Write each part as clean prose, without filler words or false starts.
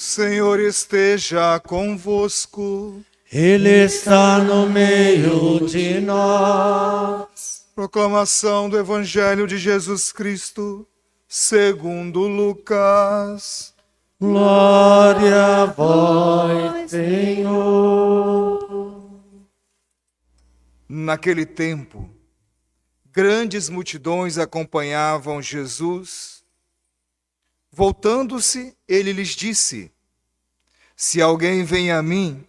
Senhor esteja convosco. Ele está no meio de nós. Proclamação do Evangelho de Jesus Cristo, segundo Lucas. Glória a vós, Senhor. Naquele tempo, grandes multidões acompanhavam Jesus. Voltando-se, ele lhes disse: Se alguém vem a mim,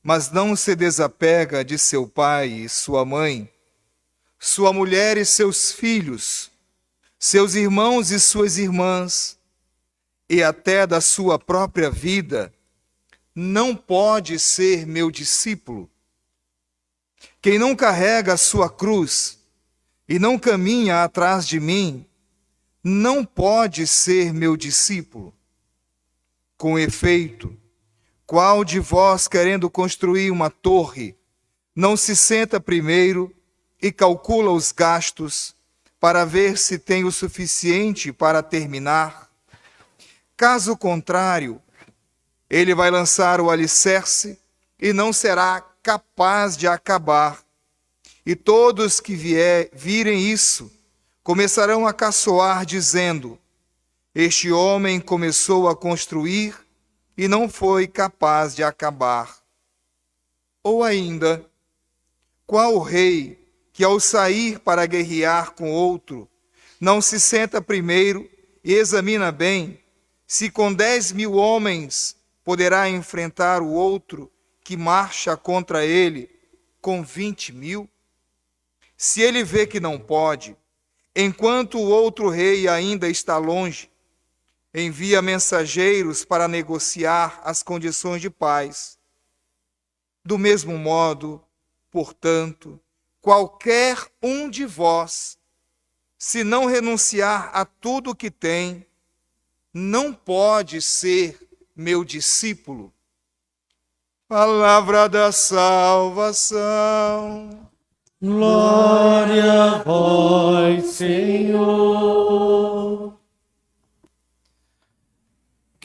mas não se desapega de seu pai e sua mãe, sua mulher e seus filhos, seus irmãos e suas irmãs, e até da sua própria vida, não pode ser meu discípulo. Quem não carrega a sua cruz e não caminha atrás de mim, não pode ser meu discípulo. Com efeito, qual de vós, querendo construir uma torre, não se senta primeiro e calcula os gastos para ver se tem o suficiente para terminar? Caso contrário, ele vai lançar o alicerce e não será capaz de acabar. E todos que virem isso começarão a caçoar, dizendo: Este homem começou a construir e não foi capaz de acabar. Ou ainda, qual rei que ao sair para guerrear com outro, não se senta primeiro e examina bem se com 10.000 homens poderá enfrentar o outro que marcha contra ele com 20.000? Se ele vê que não pode, enquanto o outro rei ainda está longe, envia mensageiros para negociar as condições de paz. Do mesmo modo, portanto, qualquer um de vós, se não renunciar a tudo o que tem, não pode ser meu discípulo. Palavra da salvação. Glória a vós, Senhor.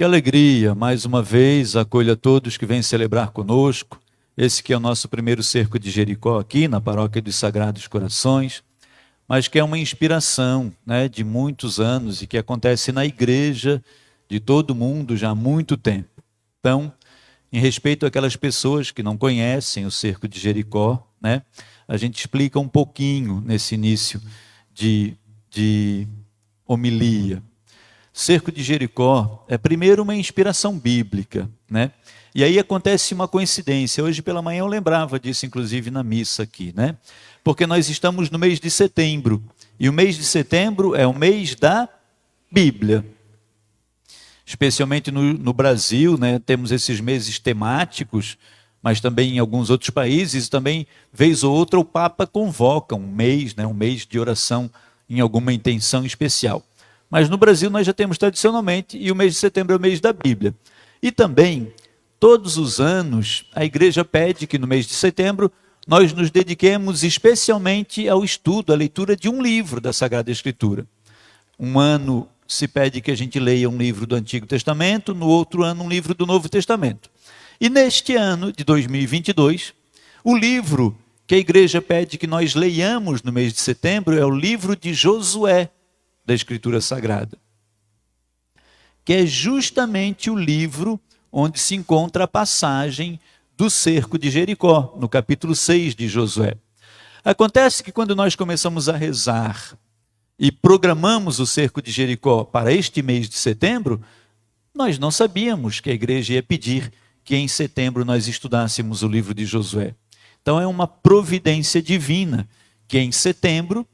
Que alegria, mais uma vez, acolha todos que vêm celebrar conosco. Esse que é o nosso primeiro cerco de Jericó aqui na Paróquia dos Sagrados Corações, mas que é uma inspiração, né, de muitos anos e que acontece na igreja de todo mundo já há muito tempo. Então, em respeito àquelas pessoas que não conhecem o cerco de Jericó, né, a gente explica um pouquinho nesse início de homilia. Cerco de Jericó é primeiro uma inspiração bíblica, né? E aí acontece uma coincidência. Hoje pela manhã eu lembrava disso, inclusive na missa aqui, né? Porque nós estamos no mês de setembro, e o mês de setembro é o mês da Bíblia. Especialmente no Brasil, né? Temos esses meses temáticos, mas também em alguns outros países, também, vez ou outra, o Papa convoca um mês, né? Um mês de oração em alguma intenção especial. Mas no Brasil nós já temos tradicionalmente, e o mês de setembro é o mês da Bíblia. E também, todos os anos, a igreja pede que no mês de setembro nós nos dediquemos especialmente ao estudo, à leitura de um livro da Sagrada Escritura. Um ano se pede que a gente leia um livro do Antigo Testamento, no outro ano um livro do Novo Testamento. E neste ano de 2022, o livro que a igreja pede que nós leiamos no mês de setembro é o livro de Josué, da Escritura Sagrada, que é justamente o livro onde se encontra a passagem do cerco de Jericó, no capítulo 6 de Josué. Acontece que quando nós começamos a rezar e programamos o cerco de Jericó para este mês de setembro, nós não sabíamos que a igreja ia pedir que em setembro nós estudássemos o livro de Josué. Então é uma providência divina que em setembro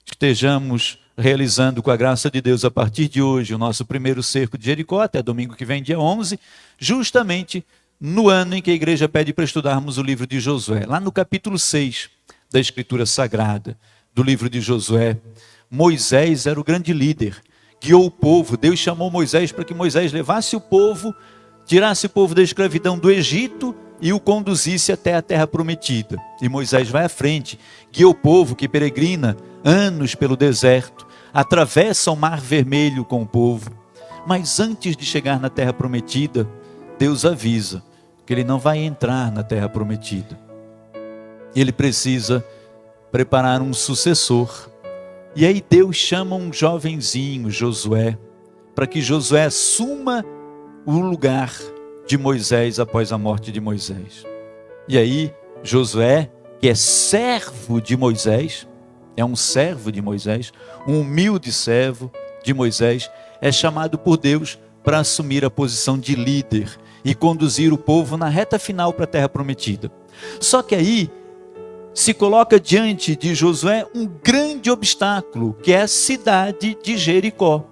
estejamos realizando com a graça de Deus a partir de hoje o nosso primeiro cerco de Jericó, até domingo que vem, dia 11, justamente no ano em que a igreja pede para estudarmos o livro de Josué. Lá no capítulo 6 da Escritura Sagrada, do livro de Josué, Moisés era o grande líder, guiou o povo. Deus chamou Moisés para que Moisés levasse o povo, tirasse o povo da escravidão do Egito e o conduzisse até a terra prometida. E Moisés vai à frente, guia o povo que peregrina anos pelo deserto, atravessa o Mar Vermelho com o povo. Mas antes de chegar na terra prometida, Deus avisa que ele não vai entrar na terra prometida. Ele precisa preparar um sucessor. E aí Deus chama um jovenzinho, Josué, para que Josué assuma o lugar de Moisés após a morte de Moisés. E aí Josué, que é servo de Moisés, é um servo de Moisés, um humilde servo de Moisés, é chamado por Deus para assumir a posição de líder e conduzir o povo na reta final para a terra prometida. Só que aí se coloca diante de Josué um grande obstáculo, que é a cidade de Jericó.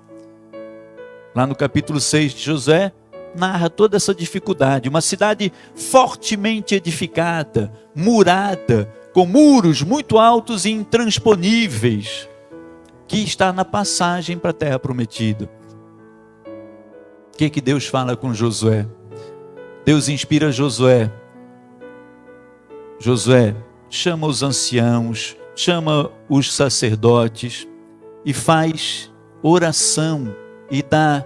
Lá no capítulo 6 de Josué, narra toda essa dificuldade. Uma cidade fortemente edificada, murada, com muros muito altos e intransponíveis, que está na passagem para a terra prometida. O que Deus fala com Josué? Deus inspira Josué. Josué, chama os anciãos, chama os sacerdotes e faz oração e dá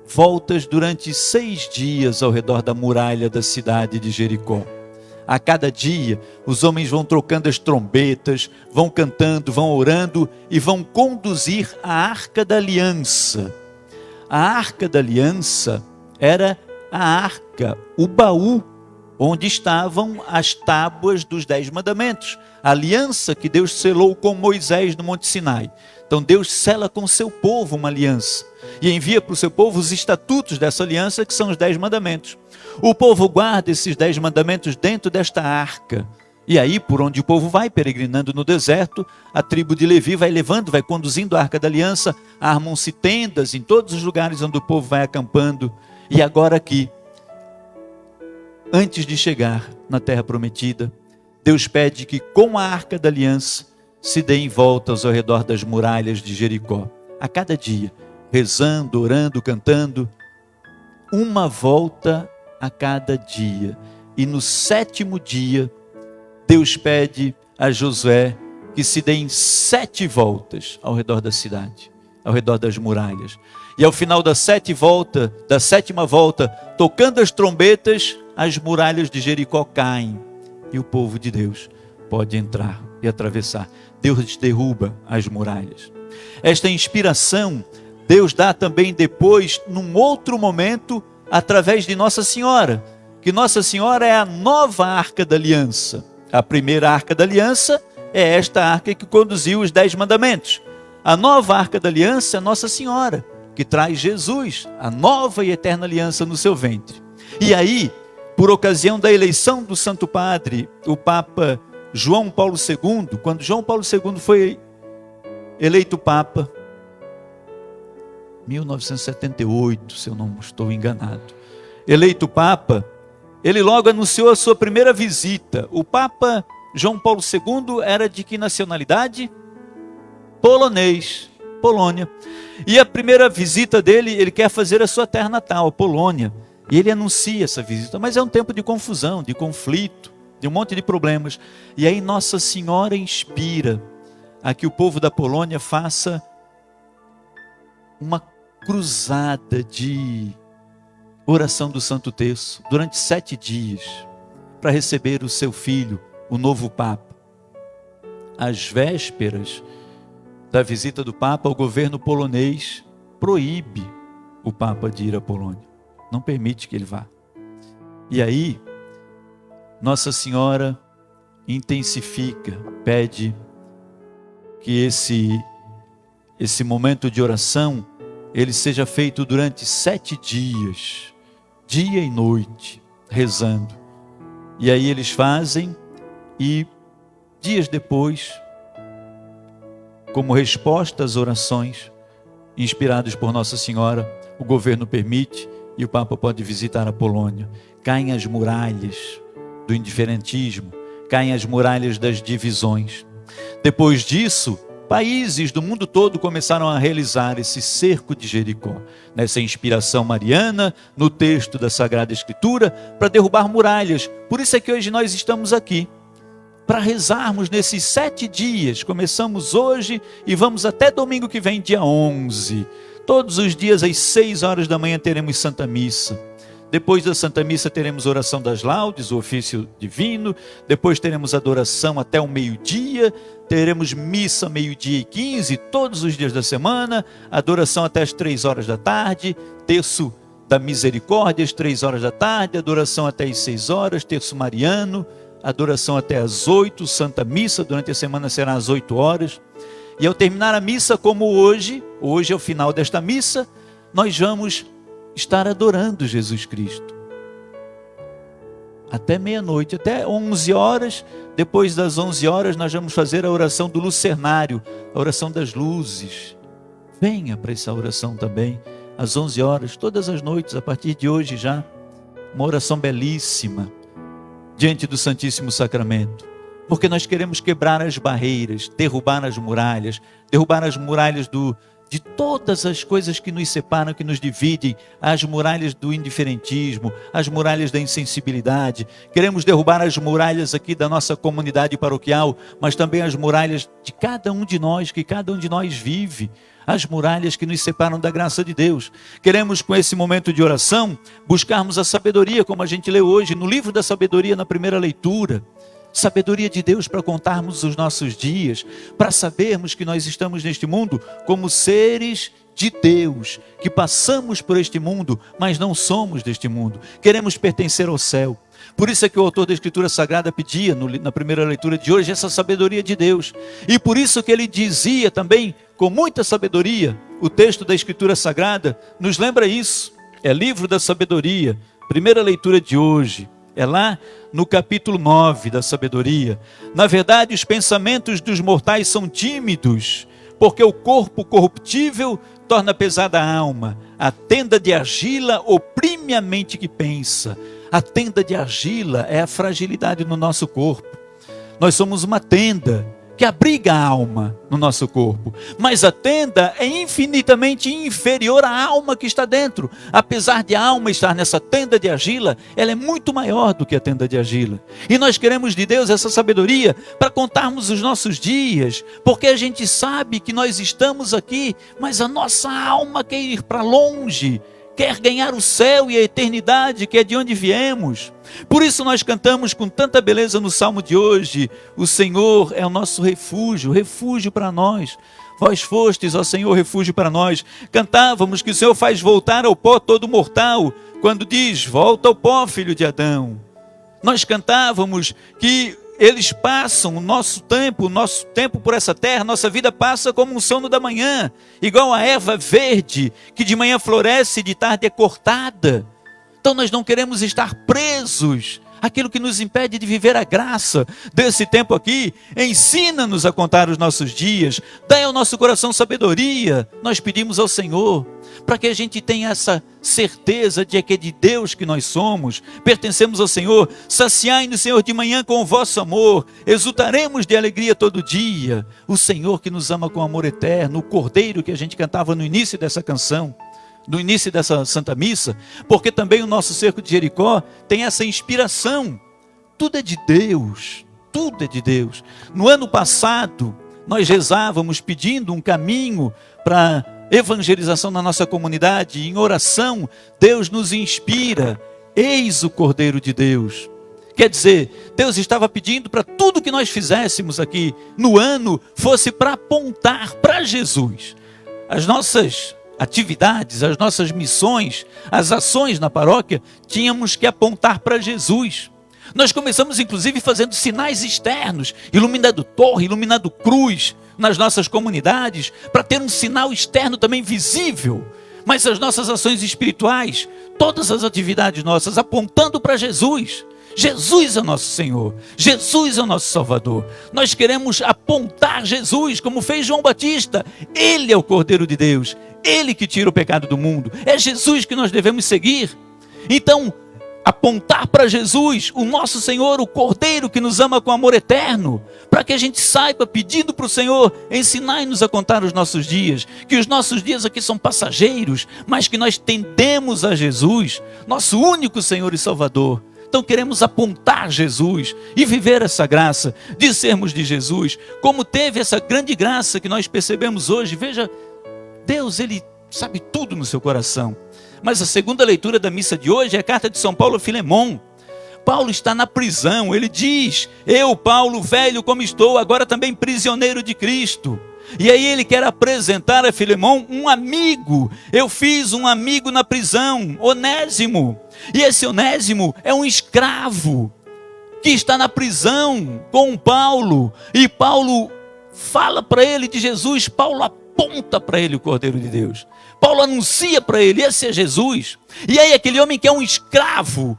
voltas durante 6 dias ao redor da muralha da cidade de Jericó. A cada dia, os homens vão trocando as trombetas, vão cantando, vão orando e vão conduzir a Arca da Aliança. A Arca da Aliança era a arca, o baú, onde estavam as tábuas dos 10 mandamentos, a aliança que Deus selou com Moisés no Monte Sinai. Então Deus sela com o seu povo uma aliança e envia para o seu povo os estatutos dessa aliança, que são os 10 mandamentos. O povo guarda esses 10 mandamentos dentro desta arca. E aí, por onde o povo vai peregrinando no deserto, a tribo de Levi vai levando, vai conduzindo a Arca da Aliança, armam-se tendas em todos os lugares onde o povo vai acampando. E agora aqui, antes de chegar na terra prometida, Deus pede que com a Arca da Aliança se deem voltas ao redor das muralhas de Jericó. A cada dia, rezando, orando, cantando, uma volta a cada dia. E no 7º dia, Deus pede a Josué que se deem 7 voltas ao redor da cidade, ao redor das muralhas. E ao final da 7ª volta, tocando as trombetas, as muralhas de Jericó caem. E o povo de Deus pode entrar e atravessar. Deus derruba as muralhas. Esta inspiração, Deus dá também depois, num outro momento, através de Nossa Senhora. Que Nossa Senhora é a nova Arca da Aliança. A primeira Arca da Aliança é esta arca que conduziu os 10 mandamentos. A nova Arca da Aliança é Nossa Senhora, que traz Jesus, a nova e eterna aliança no seu ventre. E aí, por ocasião da eleição do Santo Padre, o Papa João Paulo II, quando João Paulo II foi eleito Papa, 1978, se eu não estou enganado, eleito Papa, ele logo anunciou a sua primeira visita. O Papa João Paulo II era de que nacionalidade? Polonês, Polônia. E a primeira visita dele, ele quer fazer a sua terra natal, a Polônia. E ele anuncia essa visita, mas é um tempo de confusão, de conflito, de um monte de problemas. E aí Nossa Senhora inspira a que o povo da Polônia faça uma cruzada de oração do Santo Terço durante 7 dias para receber o seu filho, o novo Papa. Às vésperas da visita do Papa, o governo polonês proíbe o Papa de ir à Polônia, não permite que ele vá. E aí Nossa Senhora intensifica, pede que esse momento de oração ele seja feito durante 7 dias, dia e noite, rezando. E aí eles fazem, e dias depois, como resposta às orações, inspirados por Nossa Senhora, o governo permite e o Papa pode visitar a Polônia. Caem as muralhas do indiferentismo, caem as muralhas das divisões. Depois disso, países do mundo todo começaram a realizar esse cerco de Jericó, nessa inspiração mariana, no texto da Sagrada Escritura, para derrubar muralhas. Por isso é que hoje nós estamos aqui, para rezarmos nesses 7 dias. Começamos hoje e vamos até domingo que vem, dia 11. Todos os dias às 6 horas da manhã teremos Santa Missa. Depois da Santa Missa teremos oração das laudes, o ofício divino. Depois teremos adoração até o meio-dia. Teremos missa meio-dia e 15, todos os dias da semana. Adoração até as 3 horas da tarde. Terço da misericórdia às 3 horas da tarde. Adoração até as 6 horas, terço mariano. Adoração até as 8, Santa Missa durante a semana será às 8 horas. E ao terminar a missa, como hoje é o final desta missa, nós vamos estar adorando Jesus Cristo. Até meia-noite, até 11 horas. Depois das 11 horas nós vamos fazer a oração do lucernário, a oração das luzes. Venha para essa oração também, às 11 horas, todas as noites, a partir de hoje já. Uma oração belíssima, diante do Santíssimo Sacramento. Porque nós queremos quebrar as barreiras, derrubar as muralhas de todas as coisas que nos separam, que nos dividem, as muralhas do indiferentismo, as muralhas da insensibilidade. Queremos derrubar as muralhas aqui da nossa comunidade paroquial, mas também as muralhas de cada um de nós, que cada um de nós vive, as muralhas que nos separam da graça de Deus. Queremos, com esse momento de oração, buscarmos a sabedoria, como a gente leu hoje no livro da sabedoria, na primeira leitura. Sabedoria de Deus para contarmos os nossos dias, para sabermos que nós estamos neste mundo como seres de Deus, que passamos por este mundo, mas não somos deste mundo. Queremos pertencer ao céu. Por isso é que o autor da Escritura Sagrada pedia, na primeira leitura de hoje, essa sabedoria de Deus. E por isso que ele dizia também, com muita sabedoria, o texto da Escritura Sagrada nos lembra isso. É livro da sabedoria, primeira leitura de hoje. É lá no capítulo 9 da sabedoria. Na verdade, os pensamentos dos mortais são tímidos, porque o corpo corruptível torna pesada a alma. A tenda de argila oprime a mente que pensa. A tenda de argila é a fragilidade no nosso corpo. Nós somos uma tenda que abriga a alma no nosso corpo, mas a tenda é infinitamente inferior à alma que está dentro. Apesar de a alma estar nessa tenda de argila, ela é muito maior do que a tenda de argila. E nós queremos de Deus essa sabedoria para contarmos os nossos dias, porque a gente sabe que nós estamos aqui, mas a nossa alma quer ir para longe, quer ganhar o céu e a eternidade, que é de onde viemos. Por isso nós cantamos com tanta beleza no Salmo de hoje: o Senhor é o nosso refúgio, refúgio para nós. Vós fostes, ó Senhor, refúgio para nós. Cantávamos que o Senhor faz voltar ao pó todo mortal, quando diz: volta ao pó, filho de Adão. Nós cantávamos que eles passam o nosso tempo por essa terra, nossa vida passa como um sono da manhã, igual a erva verde, que de manhã floresce e de tarde é cortada. Então nós não queremos estar presos àquilo que nos impede de viver a graça desse tempo aqui. Ensina-nos a contar os nossos dias, dai ao nosso coração sabedoria. Nós pedimos ao Senhor, para que a gente tenha essa certeza de que é de Deus que nós somos, pertencemos ao Senhor. Saciai-nos, Senhor, de manhã com o vosso amor, exultaremos de alegria todo dia. O Senhor que nos ama com amor eterno, o Cordeiro que a gente cantava no início dessa canção, no início dessa Santa Missa, porque também o nosso cerco de Jericó tem essa inspiração. Tudo é de Deus, tudo é de Deus. No ano passado, nós rezávamos pedindo um caminho para evangelização na nossa comunidade. Em oração, Deus nos inspira: eis o Cordeiro de Deus. Quer dizer, Deus estava pedindo para tudo que nós fizéssemos aqui no ano fosse para apontar para Jesus. As nossas atividades, as nossas missões, as ações na paróquia, tínhamos que apontar para Jesus. Nós começamos inclusive fazendo sinais externos, iluminando torre, iluminando cruz nas nossas comunidades, para ter um sinal externo também visível. Mas as nossas ações espirituais, todas as atividades nossas apontando para Jesus. Jesus é o nosso Senhor, Jesus é o nosso Salvador. Nós queremos apontar Jesus, como fez João Batista. Ele é o Cordeiro de Deus, Ele que tira o pecado do mundo. É Jesus que nós devemos seguir. Então, apontar para Jesus, o nosso Senhor, o Cordeiro que nos ama com amor eterno, para que a gente saiba, pedindo para o Senhor, ensinai-nos a contar os nossos dias, que os nossos dias aqui são passageiros, mas que nós tendemos a Jesus, nosso único Senhor e Salvador. Então queremos apontar Jesus e viver essa graça de sermos de Jesus, como teve essa grande graça que nós percebemos hoje. Veja, Deus, Ele sabe tudo no seu coração. Mas a segunda leitura da missa de hoje é a carta de São Paulo a Filemon. Paulo está na prisão, ele diz: eu, Paulo, velho como estou, agora também prisioneiro de Cristo. E aí ele quer apresentar a Filemon um amigo. Eu fiz um amigo na prisão, Onésimo. E esse Onésimo é um escravo que está na prisão com Paulo. E Paulo fala para ele de Jesus, Paulo aponta para ele o Cordeiro de Deus. Paulo anuncia para ele, esse é Jesus. E aí aquele homem que é um escravo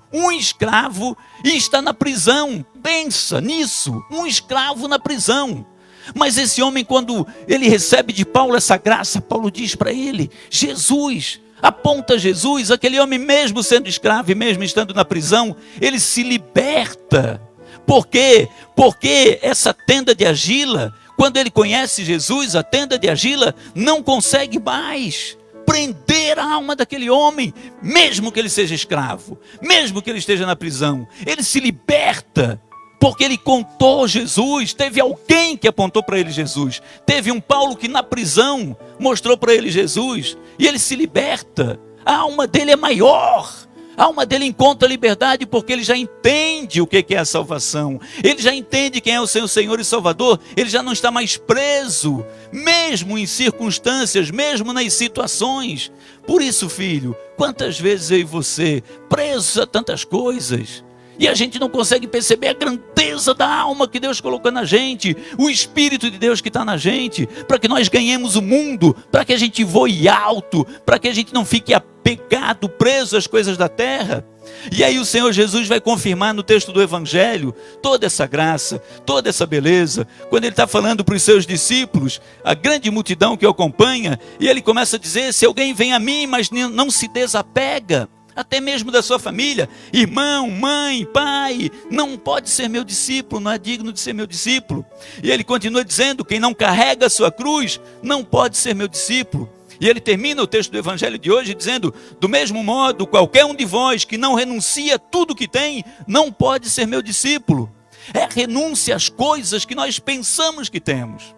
e está na prisão. Pensa nisso, um escravo na prisão. Mas esse homem, quando ele recebe de Paulo essa graça, Paulo diz para ele, Jesus, aponta Jesus, aquele homem mesmo sendo escravo e mesmo estando na prisão, ele se liberta. Por quê? Porque essa tenda de argila, quando ele conhece Jesus, a tenda de argila não consegue mais prender a alma daquele homem, mesmo que ele seja escravo, mesmo que ele esteja na prisão. Ele se liberta, porque ele contou Jesus, teve alguém que apontou para ele Jesus, teve um Paulo que na prisão mostrou para ele Jesus, e ele se liberta. A alma dele é maior, a alma dele encontra liberdade, porque ele já entende o que é a salvação, ele já entende quem é o seu Senhor e Salvador, ele já não está mais preso, mesmo em circunstâncias, mesmo nas situações. Por isso, filho, quantas vezes eu e você, presos a tantas coisas, e a gente não consegue perceber a grandeza da alma que Deus colocou na gente, o Espírito de Deus que está na gente, para que nós ganhemos o mundo, para que a gente voe alto, para que a gente não fique apegado, preso às coisas da terra. E aí o Senhor Jesus vai confirmar no texto do Evangelho toda essa graça, toda essa beleza, quando ele está falando para os seus discípulos, a grande multidão que o acompanha, e ele começa a dizer: se alguém vem a mim, mas não se desapega, até mesmo da sua família, irmão, mãe, pai, não pode ser meu discípulo, não é digno de ser meu discípulo. E ele continua dizendo: quem não carrega a sua cruz, não pode ser meu discípulo. E ele termina o texto do Evangelho de hoje dizendo: do mesmo modo, qualquer um de vós que não renuncia a tudo que tem, não pode ser meu discípulo. É renúncia às coisas que nós pensamos que temos.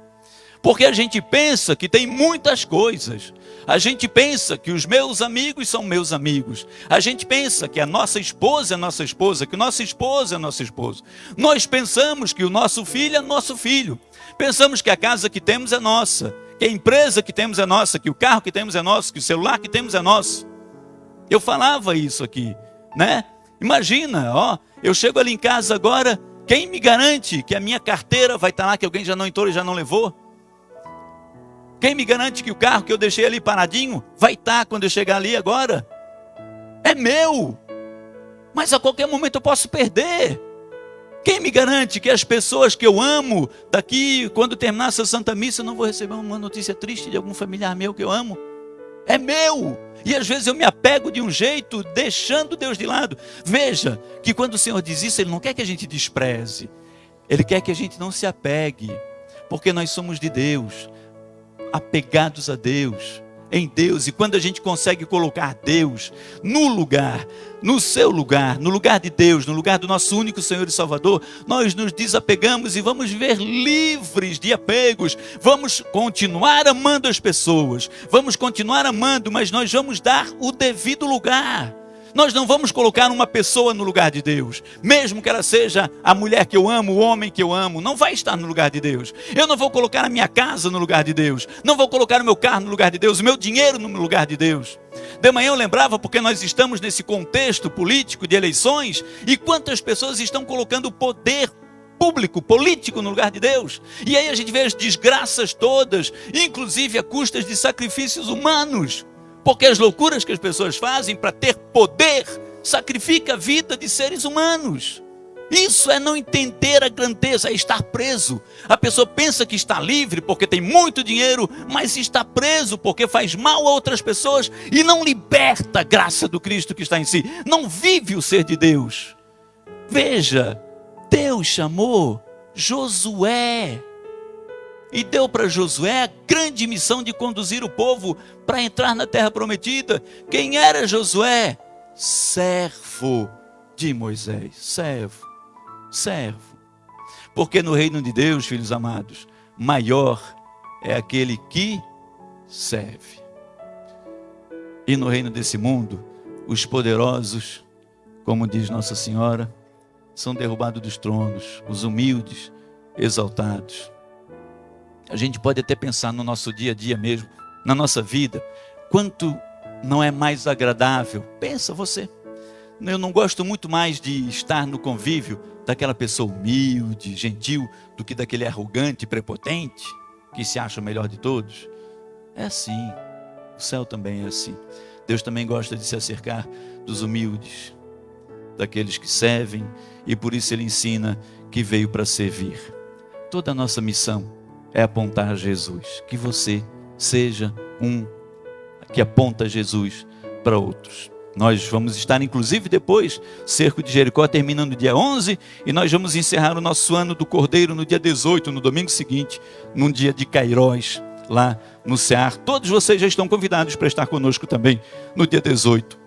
Porque a gente pensa que tem muitas coisas. A gente pensa que os meus amigos são meus amigos. A gente pensa que a nossa esposa é nossa esposa, que o nosso esposo é nosso esposo. Nós pensamos que o nosso filho é nosso filho. Pensamos que a casa que temos é nossa, que a empresa que temos é nossa, que o carro que temos é nosso, que o celular que temos é nosso. Eu falava isso aqui, né? Imagina, ó, eu chego ali em casa agora, quem me garante que a minha carteira vai estar lá, que alguém já não entrou e já não levou? Quem me garante que o carro que eu deixei ali paradinho vai estar quando eu chegar ali agora? É meu, mas a qualquer momento eu posso perder. Quem me garante que as pessoas que eu amo, daqui, quando terminar essa Santa Missa, eu não vou receber uma notícia triste de algum familiar meu que eu amo? É meu. E às vezes eu me apego de um jeito, deixando Deus de lado. Veja que quando o Senhor diz isso, Ele não quer que a gente despreze. Ele quer que a gente não se apegue, porque nós somos de Deus, apegados a Deus, em Deus. E quando a gente consegue colocar Deus no lugar, no seu lugar, no lugar de Deus, no lugar do nosso único Senhor e Salvador, nós nos desapegamos e vamos viver livres de apegos. Vamos continuar amando as pessoas, vamos continuar amando, mas nós vamos dar o devido lugar. Nós não vamos colocar uma pessoa no lugar de Deus, mesmo que ela seja a mulher que eu amo, o homem que eu amo, não vai estar no lugar de Deus. Eu não vou colocar a minha casa no lugar de Deus, não vou colocar o meu carro no lugar de Deus, o meu dinheiro no lugar de Deus. De manhã eu lembrava, porque nós estamos nesse contexto político de eleições, e quantas pessoas estão colocando o poder público, político no lugar de Deus. E aí a gente vê as desgraças todas, inclusive a custas de sacrifícios humanos. Porque as loucuras que as pessoas fazem para ter poder sacrifica a vida de seres humanos. Isso é não entender a grandeza, é estar preso. A pessoa pensa que está livre porque tem muito dinheiro, mas está preso porque faz mal a outras pessoas e não liberta a graça do Cristo que está em si. Não vive o ser de Deus. Veja, Deus chamou Josué e deu para Josué a grande missão de conduzir o povo para entrar na terra prometida. Quem era Josué? Servo de Moisés. Servo. Porque no reino de Deus, filhos amados, maior é aquele que serve. E no reino desse mundo, os poderosos, como diz Nossa Senhora, são derrubados dos tronos, os humildes, exaltados. A gente pode até pensar no nosso dia a dia mesmo, na nossa vida, quanto não é mais agradável. Pensa você, eu não gosto muito mais de estar no convívio daquela pessoa humilde, gentil, do que daquele arrogante, prepotente, que se acha o melhor de todos. É assim, o céu também é assim. Deus também gosta de se acercar dos humildes, daqueles que servem, e por isso Ele ensina que veio para servir. Toda a nossa missão é apontar a Jesus, que você seja um que aponta Jesus para outros. Nós vamos estar, inclusive, depois, Cerco de Jericó termina no dia 11, e nós vamos encerrar o nosso ano do Cordeiro no dia 18, no domingo seguinte, num dia de Cairós, lá no Cear. Todos vocês já estão convidados para estar conosco também no dia 18,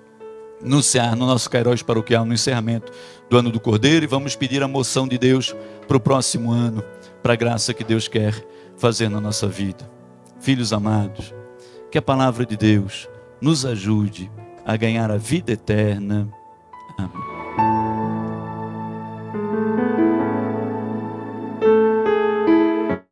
no Cear, no nosso Cairós paroquial, no encerramento do ano do Cordeiro, e vamos pedir a moção de Deus para o próximo ano, para a graça que Deus quer fazer na nossa vida. Filhos amados, que a palavra de Deus nos ajude a ganhar a vida eterna. Amém.